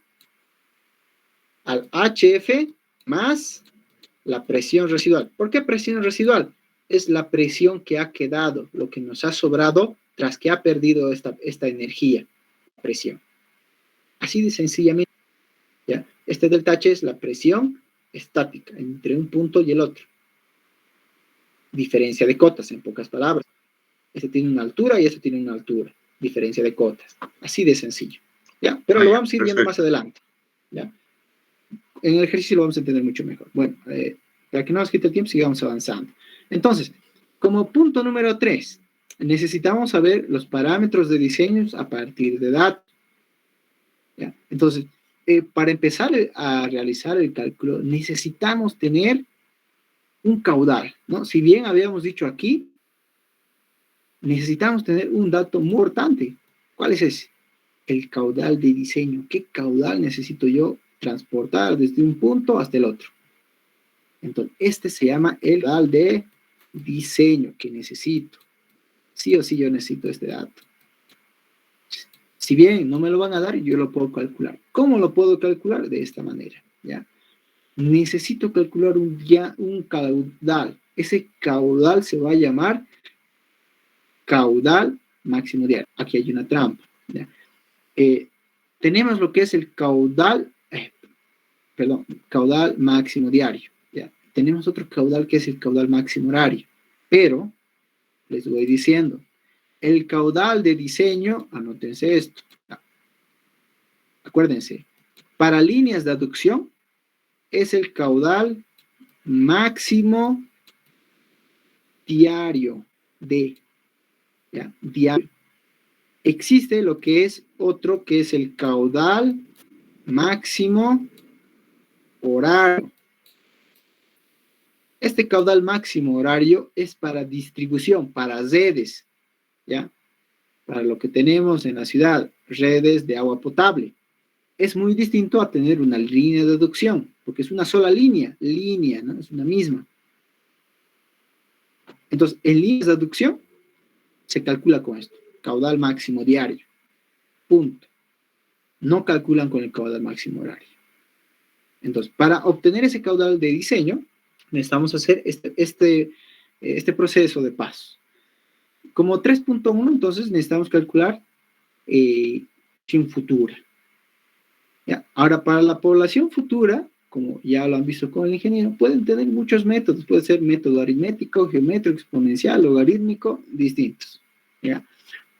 al HF más la presión residual. ¿Por qué presión residual? Es la presión que ha quedado, lo que nos ha sobrado tras que ha perdido esta energía, presión. Así de sencillamente, ¿ya? Este delta H es la presión estática entre un punto y el otro. Diferencia de cotas, en pocas palabras. Este tiene una altura y este tiene una altura. Diferencia de cotas. Así de sencillo. ¿ya? Pero lo ya, vamos a ir viendo más adelante, ¿ya? En el ejercicio lo vamos a entender mucho mejor. Bueno, para que no nos quite el tiempo, sigamos avanzando. Entonces, como punto número 3, necesitamos saber los parámetros de diseños a partir de datos. ¿Ya? Entonces, para empezar a realizar el cálculo, necesitamos tener un caudal, ¿no? Si bien habíamos dicho aquí, necesitamos tener un dato muy importante. ¿Cuál es ese? El caudal de diseño. ¿Qué caudal necesito yo transportar desde un punto hasta el otro? Entonces, este se llama el caudal de diseño que necesito. Sí o sí yo necesito este dato. Si bien no me lo van a dar, yo lo puedo calcular. ¿Cómo lo puedo calcular? De esta manera, ¿ya? Necesito calcular un caudal. Ese caudal se va a llamar caudal máximo diario. Aquí hay una trampa, ¿ya? Tenemos lo que es el caudal, caudal máximo diario, ¿ya? Tenemos otro caudal que es el caudal máximo horario, pero les voy diciendo, el caudal de diseño, anótense esto, acuérdense, para líneas de aducción es el caudal máximo diario de, ¿ya? Diario. Existe lo que es otro, que es el caudal máximo horario. Este caudal máximo horario es para distribución, para redes, ¿ya? Para lo que tenemos en la ciudad, redes de agua potable. Es muy distinto a tener una línea de aducción, porque es una sola línea, ¿no? Es una misma. Entonces, en líneas de aducción se calcula con esto, caudal máximo diario, punto. No calculan con el caudal máximo horario. Entonces, para obtener ese caudal de diseño, necesitamos hacer este proceso de pasos. Como 3.1, entonces necesitamos calcular población futura. ¿Ya? Ahora, para la población futura, como ya lo han visto con el ingeniero, pueden tener muchos métodos. Puede ser método aritmético, geométrico, exponencial, logarítmico, distintos. ¿Ya?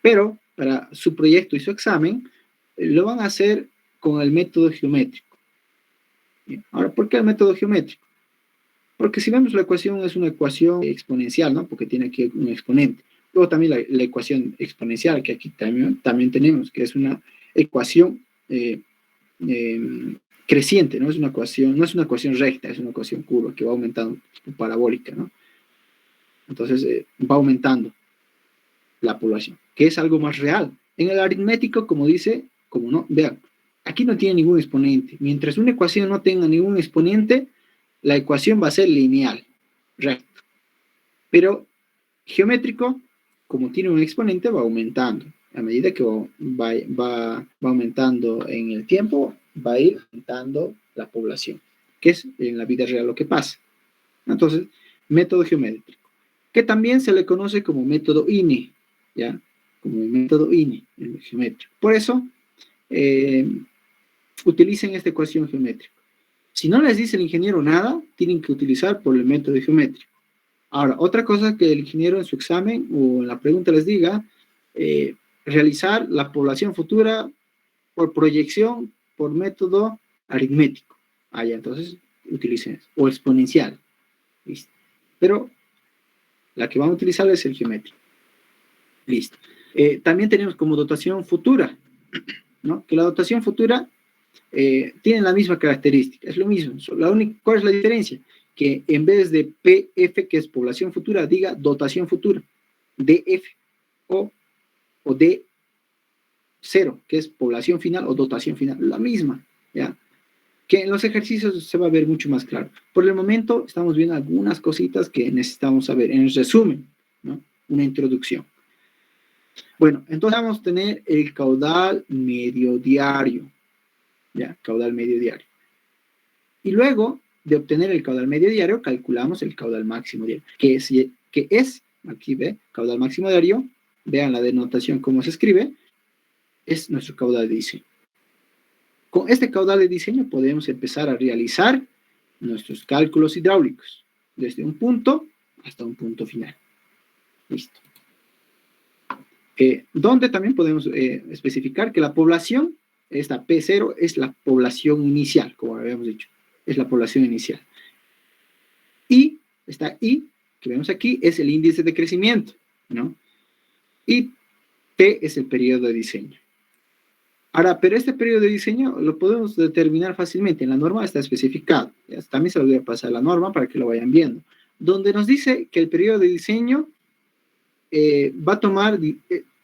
Pero para su proyecto y su examen, lo van a hacer con el método geométrico. ¿Ya? Ahora, ¿por qué el método geométrico? Porque si vemos la ecuación, es una ecuación exponencial, ¿no? Porque tiene aquí un exponente. Luego también la ecuación exponencial, que aquí también tenemos, que es una ecuación creciente, ¿no? No es una ecuación recta, es una ecuación curva que va aumentando, parabólica, ¿no? Entonces va aumentando la población, que es algo más real. En el aritmético, como dice, como no, vean, aquí no tiene ningún exponente. Mientras una ecuación no tenga ningún exponente, la ecuación va a ser lineal, recta. Pero geométrico, como tiene un exponente, va aumentando. A medida que va aumentando en el tiempo, va a ir aumentando la población, que es en la vida real lo que pasa. Entonces, método geométrico, que también se le conoce como método INE, ¿ya? Como el método INE, el geométrico. Por eso, utilicen esta ecuación geométrica. Si no les dice el ingeniero nada, tienen que utilizar por el método geométrico. Ahora, otra cosa que el ingeniero en su examen o en la pregunta les diga, realizar la población futura por proyección, por método aritmético. Ya, entonces utilicen eso. O exponencial. Listo. Pero la que van a utilizar es el geométrico. Listo. También tenemos como dotación futura, ¿no? Que la dotación futura tiene la misma característica, es lo mismo. ¿Cuál es la diferencia? Que en vez de PF, que es población futura, diga dotación futura, DF o D0, que es población final o dotación final, la misma, ¿ya? Que en los ejercicios se va a ver mucho más claro. Por el momento estamos viendo algunas cositas que necesitamos saber, en resumen, ¿no? Una introducción. Bueno, entonces vamos a tener el caudal medio diario, ¿ya? Caudal medio diario. Y luego de obtener el caudal medio diario, calculamos el caudal máximo diario, que es, aquí ve, caudal máximo diario, vean la denotación cómo se escribe, es nuestro caudal de diseño. Con este caudal de diseño podemos empezar a realizar nuestros cálculos hidráulicos, desde un punto hasta un punto final. Listo. Donde también podemos especificar que la población esta P0 es la población inicial, como habíamos dicho, es la población inicial. Y, esta I, que vemos aquí, es el índice de crecimiento, ¿no? Y T es el periodo de diseño. Ahora, pero este periodo de diseño lo podemos determinar fácilmente. En la norma está especificado. También se lo voy a pasar la norma para que lo vayan viendo. Donde nos dice que el periodo de diseño va a tomar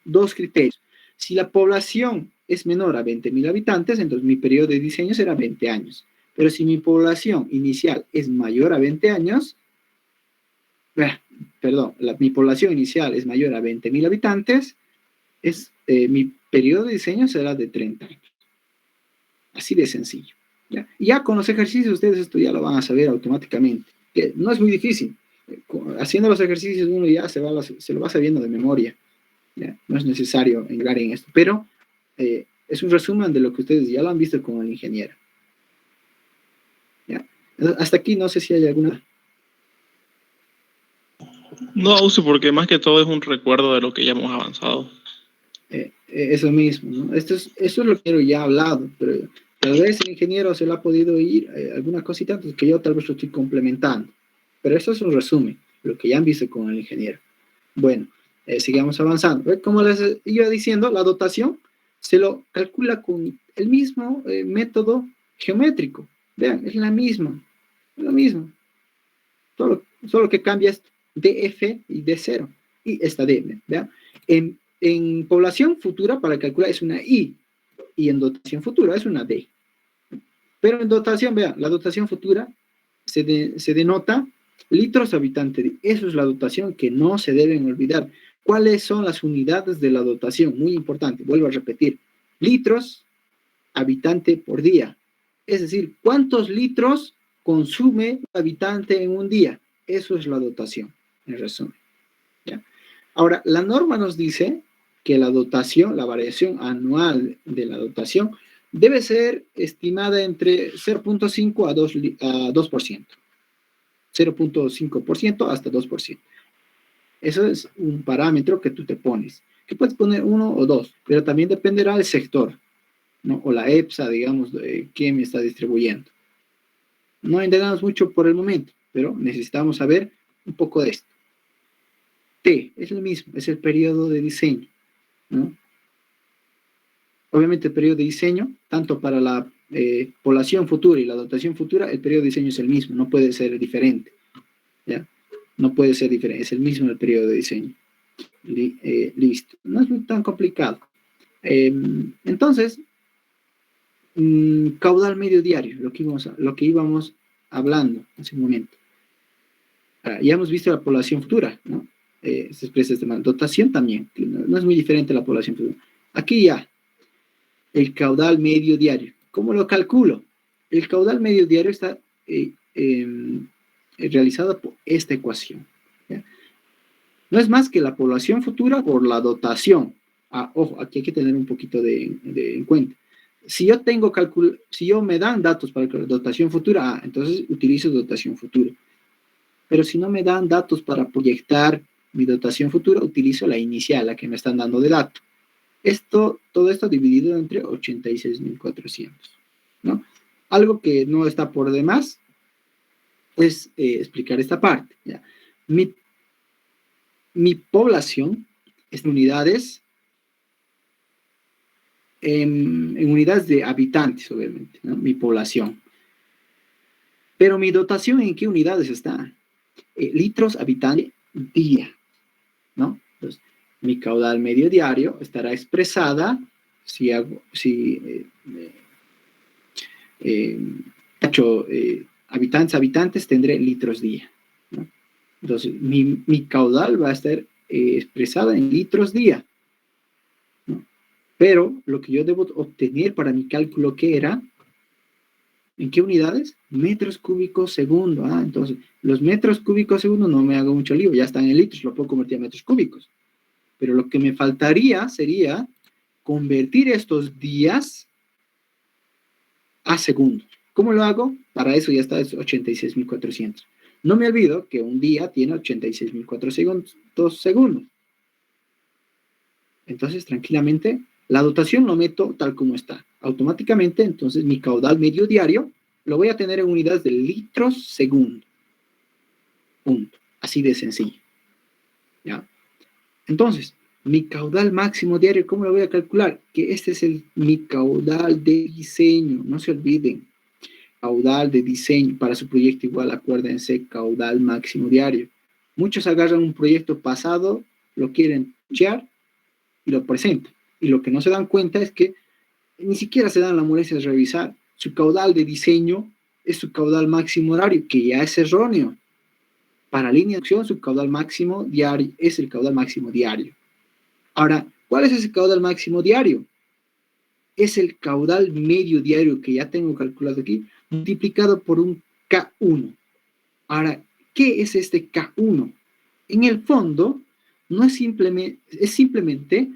dos criterios. Si la población es menor a 20.000 habitantes, entonces mi periodo de diseño será 20 años. Pero si mi población inicial es mayor a 20 años, mi población inicial es mayor a 20.000 habitantes, mi periodo de diseño será de 30 años. Así de sencillo. Ya con los ejercicios ustedes esto ya lo van a saber automáticamente. Que no es muy difícil. Haciendo los ejercicios uno ya se lo va sabiendo de memoria. ¿Ya? No es necesario entrar en esto. Pero es un resumen de lo que ustedes ya lo han visto con el ingeniero. ¿Ya? Hasta aquí no sé si hay alguna... No uso porque más que todo es un recuerdo de lo que ya hemos avanzado. Eso mismo, ¿no? Eso es lo que yo ya he hablado, pero tal vez el ingeniero se le ha podido ir alguna cosita que yo tal vez lo estoy complementando. Pero eso es un resumen, lo que ya han visto con el ingeniero. Bueno, sigamos avanzando. Como les iba diciendo, la dotación se lo calcula con el mismo método geométrico. Vean, es la misma, es lo mismo. Solo que cambia es df y d0. Y esta d, vean. En población futura para calcular es una I, y en dotación futura es una D. Pero en dotación, vean, la dotación futura se denota litros habitante. Eso es la dotación que no se deben olvidar. ¿Cuáles son las unidades de la dotación? Muy importante, vuelvo a repetir. Litros habitante por día. Es decir, ¿cuántos litros consume un habitante en un día? Eso es la dotación, en resumen. ¿Ya? Ahora, la norma nos dice que la dotación, la variación anual de la dotación, debe ser estimada entre 0.5 a 2%. 0.5% hasta 2%. Eso es un parámetro que tú te pones. Que puedes poner 1 o 2, pero también dependerá del sector, ¿no? O la EPSA, digamos, de quién me está distribuyendo. No entendamos mucho por el momento, pero necesitamos saber un poco de esto. T es lo mismo, es el periodo de diseño, ¿no? Obviamente el periodo de diseño, tanto para la población futura y la dotación futura, el periodo de diseño es el mismo, no puede ser diferente. ¿Ya? No puede ser diferente, es el mismo el periodo de diseño. Listo, no es tan complicado. Entonces, caudal medio diario, lo que íbamos hablando hace un momento. Ya hemos visto la población futura, ¿no? Se expresa de esta manera. Dotación también, no es muy diferente la población futura. Aquí ya, el caudal medio diario. ¿Cómo lo calculo? El caudal medio diario está realizado por esta ecuación. ¿Ya? No es más que la población futura por la dotación. Ojo, aquí hay que tener un poquito en cuenta. Si yo me dan datos para la dotación futura, entonces utilizo dotación futura. Pero si no me dan datos para proyectar mi dotación futura, utilizo la inicial, la que me están dando de dato. Todo esto dividido entre 86.400, ¿no? Algo que no está por demás es explicar esta parte. ¿Ya? Mi población es en unidades, en unidades de habitantes, obviamente, ¿no? Mi población. Pero mi dotación, ¿en qué unidades está? Litros habitante día, ¿no? Entonces, mi caudal medio diario estará expresada habitantes, tendré litros día, ¿no? Entonces, mi caudal va a estar expresada en litros día, ¿no? Pero lo que yo debo obtener para mi cálculo, ¿qué era? ¿En qué unidades? Metros cúbicos segundo. Entonces, los metros cúbicos segundo no me hago mucho lío, ya están en litros, lo puedo convertir a metros cúbicos. Pero lo que me faltaría sería convertir estos días a segundos. ¿Cómo lo hago? Para eso ya está 86.400. No me olvido que un día tiene 86.400 segundos. Entonces, tranquilamente, La dotación lo meto tal como está. Automáticamente, entonces, mi caudal medio diario lo voy a tener en unidades de litros segundo. Punto. Así de sencillo. ¿Ya? Entonces, mi caudal máximo diario, ¿cómo lo voy a calcular? Que este es mi caudal de diseño. No se olviden. Caudal de diseño para su proyecto igual, acuérdense, caudal máximo diario. Muchos agarran un proyecto pasado, lo quieren echar y lo presentan. Y lo que no se dan cuenta es que ni siquiera se dan la molestia de revisar. Su caudal de diseño es su caudal máximo diario, que ya es erróneo. Para línea de acción, su caudal máximo diario es el caudal máximo diario. Ahora, ¿cuál es ese caudal máximo diario? Es el caudal medio diario que ya tengo calculado aquí, multiplicado por un K1. Ahora, ¿qué es este K1? En el fondo, no es simplemente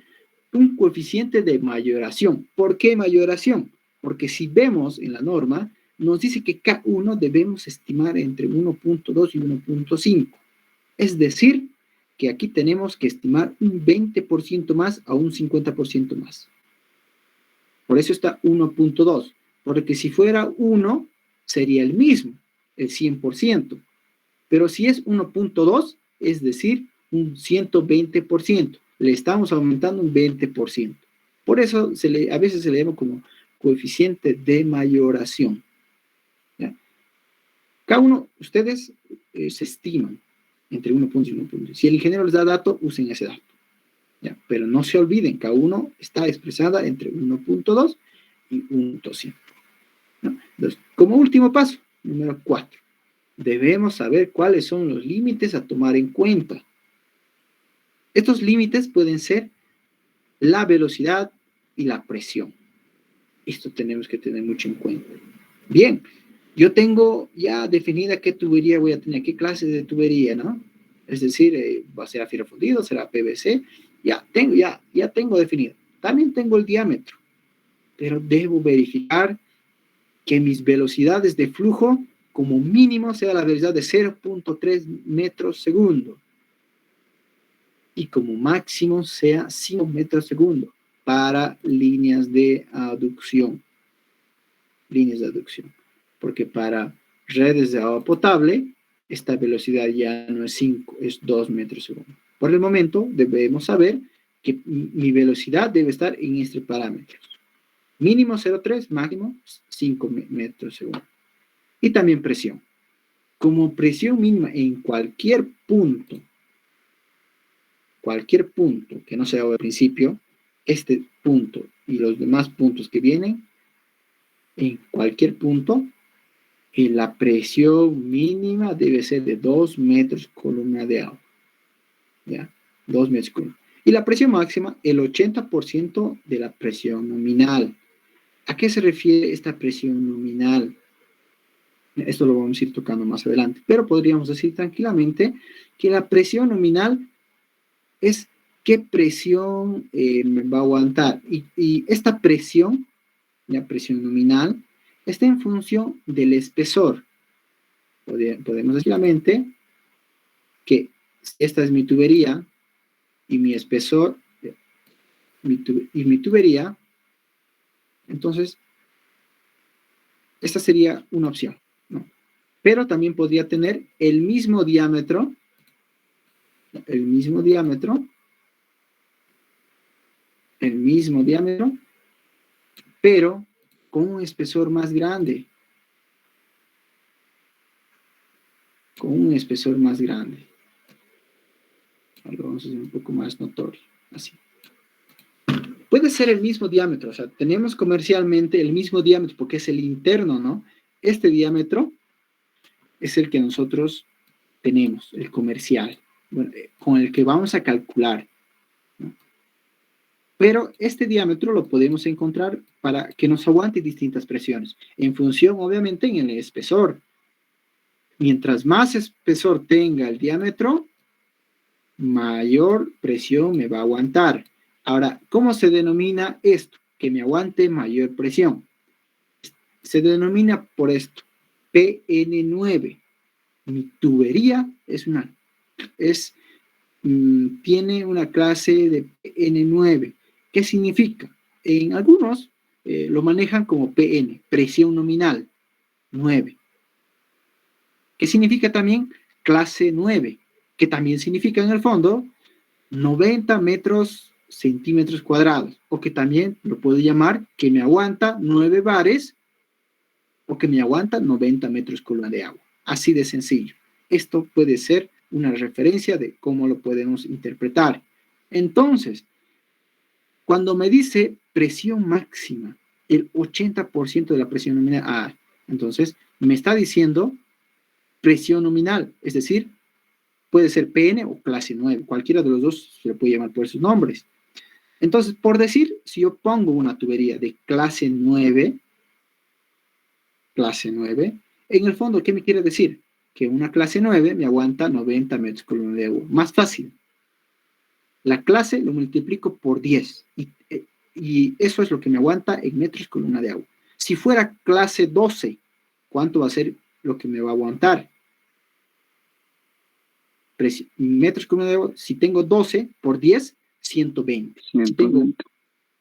un coeficiente de mayoración. ¿Por qué mayoración? Porque si vemos en la norma, nos dice que K1 debemos estimar entre 1.2 y 1.5. Es decir, que aquí tenemos que estimar un 20% más a un 50% más. Por eso está 1.2, porque si fuera 1, sería el mismo, el 100%. Pero si es 1.2, es decir, un 120%. Le estamos aumentando un 20%. Por eso a veces se le llama como coeficiente de mayoración. ¿Ya? Cada uno, ustedes se estiman entre 1.2 y 1.2. Si el ingeniero les da dato, usen ese dato. ¿Ya? Pero no se olviden, cada uno está expresada entre 1.2 y 1.5. ¿No? Entonces, como último paso, número 4, debemos saber cuáles son los límites a tomar en cuenta. Estos límites pueden ser la velocidad y la presión. Esto tenemos que tener mucho en cuenta. Bien, yo tengo ya definida qué tubería voy a tener, qué clase de tubería, ¿no? Es decir, va a ser fierro fundido, será PVC. Ya tengo definido. También tengo el diámetro, pero debo verificar que mis velocidades de flujo como mínimo sea la velocidad de 0.3 metros segundo y como máximo sea 5 metros segundo para líneas de aducción. Porque para redes de agua potable, esta velocidad ya no es 5, es 2 metros segundo. Por el momento, debemos saber que mi velocidad debe estar en este parámetro. Mínimo 0.3, máximo 5 metros segundo. Y también presión. Como presión mínima en cualquier punto que no sea al principio, este punto y los demás puntos que vienen, en cualquier punto, la presión mínima debe ser de 2 metros columna de agua. ¿Ya? 2 metros columna. Y la presión máxima, el 80% de la presión nominal. ¿A qué se refiere esta presión nominal? Esto lo vamos a ir tocando más adelante, pero podríamos decir tranquilamente que la presión nominal es qué presión me va a aguantar. Y esta presión, la presión nominal, está en función del espesor. Podemos decir claramente que esta es mi tubería y mi espesor, mi tubería, entonces, esta sería una opción, ¿no? Pero también podría tener el mismo diámetro, pero con un espesor más grande. Lo vamos a hacer un poco más notorio, así. Puede ser el mismo diámetro, o sea, tenemos comercialmente el mismo diámetro porque es el interno, ¿no? Este diámetro es el que nosotros tenemos, el comercial, bueno, con el que vamos a calcular, ¿no? Pero este diámetro lo podemos encontrar para que nos aguante distintas presiones, en función, obviamente, en el espesor. Mientras más espesor tenga el diámetro, mayor presión me va a aguantar. Ahora, ¿cómo se denomina esto? Que me aguante mayor presión. Se denomina por esto, PN9. Mi tubería tiene una clase de PN9. ¿Qué significa? en algunos lo manejan como PN, presión nominal, 9. Que significa también clase 9, que también significa en el fondo 90 metros centímetros cuadrados, o que también lo puedo llamar que me aguanta 9 bares, o que me aguanta 90 metros columna de agua. Así de sencillo. Esto puede ser una referencia de cómo lo podemos interpretar. Entonces, cuando me dice presión máxima, el 80% de la presión nominal, entonces me está diciendo presión nominal, es decir, puede ser PN o clase 9, cualquiera de los dos se le puede llamar por esos nombres. Entonces, por decir, si yo pongo una tubería de clase 9, en el fondo, ¿qué me quiere decir? Que una clase 9 me aguanta 90 metros columna de agua. Más fácil. La clase lo multiplico por 10 y eso es lo que me aguanta en metros columna de agua. Si fuera clase 12, ¿cuánto va a ser lo que me va a aguantar? Metros columna de agua, si tengo 12 por 10, 120. 120.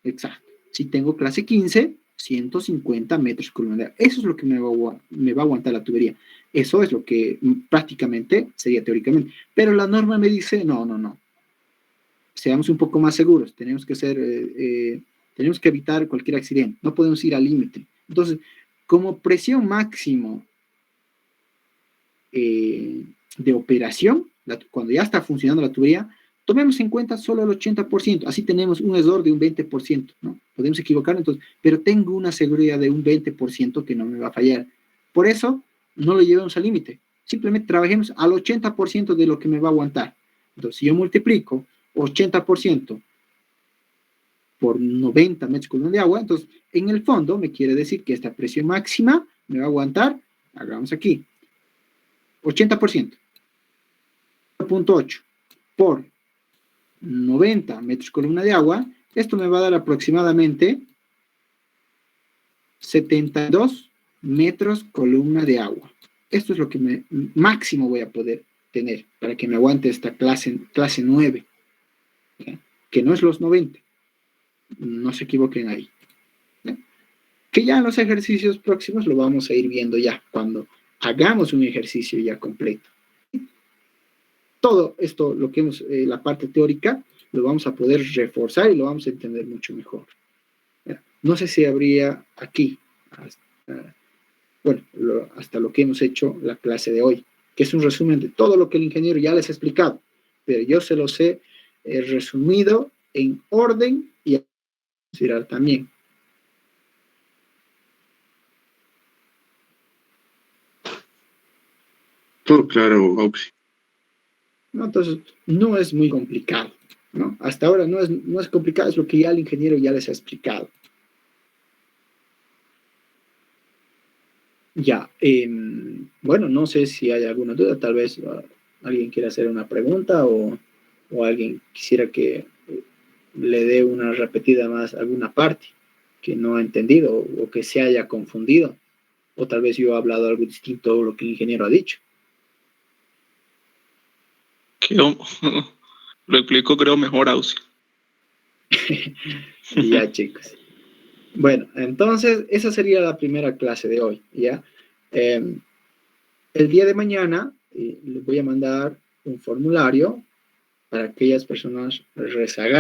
Exacto. Si tengo clase 15, 150 metros columna de agua. Eso es lo que me va a aguantar la tubería. Eso es lo que prácticamente sería teóricamente. Pero la norma me dice, no. Seamos un poco más seguros. Tenemos que evitar cualquier accidente. No podemos ir al límite. Entonces, como presión máximo de operación, cuando ya está funcionando la tubería, tomemos en cuenta solo el 80%, así tenemos un error de un 20%, ¿no? Podemos equivocarnos, entonces, pero tengo una seguridad de un 20% que no me va a fallar. Por eso, no lo llevemos al límite, simplemente trabajemos al 80% de lo que me va a aguantar. Entonces, si yo multiplico 80% por 90 metros columna de agua, entonces, en el fondo, me quiere decir que esta presión máxima me va a aguantar, hagamos aquí, 80%, 0.8 por 90 metros columna de agua, esto me va a dar aproximadamente 72 metros columna de agua. Esto es lo que máximo voy a poder tener para que me aguante esta clase 9, ¿okay? Que no es los 90. No se equivoquen ahí. ¿Okay? Que ya en los ejercicios próximos lo vamos a ir viendo ya, cuando hagamos un ejercicio ya completo. Todo esto, lo que hemos, la parte teórica, lo vamos a poder reforzar y lo vamos a entender mucho mejor. No sé si habría aquí, hasta lo que hemos hecho la clase de hoy, que es un resumen de todo lo que el ingeniero ya les ha explicado, pero yo se los he resumido en orden y a considerar también. Todo claro, Auxi. ¿No? Entonces, no es muy complicado, ¿no? Hasta ahora no es complicado, es lo que ya el ingeniero ya les ha explicado. Ya, bueno, no sé si hay alguna duda, tal vez alguien quiera hacer una pregunta o alguien quisiera que le dé una repetida más alguna parte que no ha entendido o que se haya confundido, o tal vez yo he hablado algo distinto a lo que el ingeniero ha dicho. Lo explico creo mejor, Auxi. Ya, chicos. Bueno, entonces esa sería la primera clase de hoy, ¿ya? El día de mañana les voy a mandar un formulario para aquellas personas rezagadas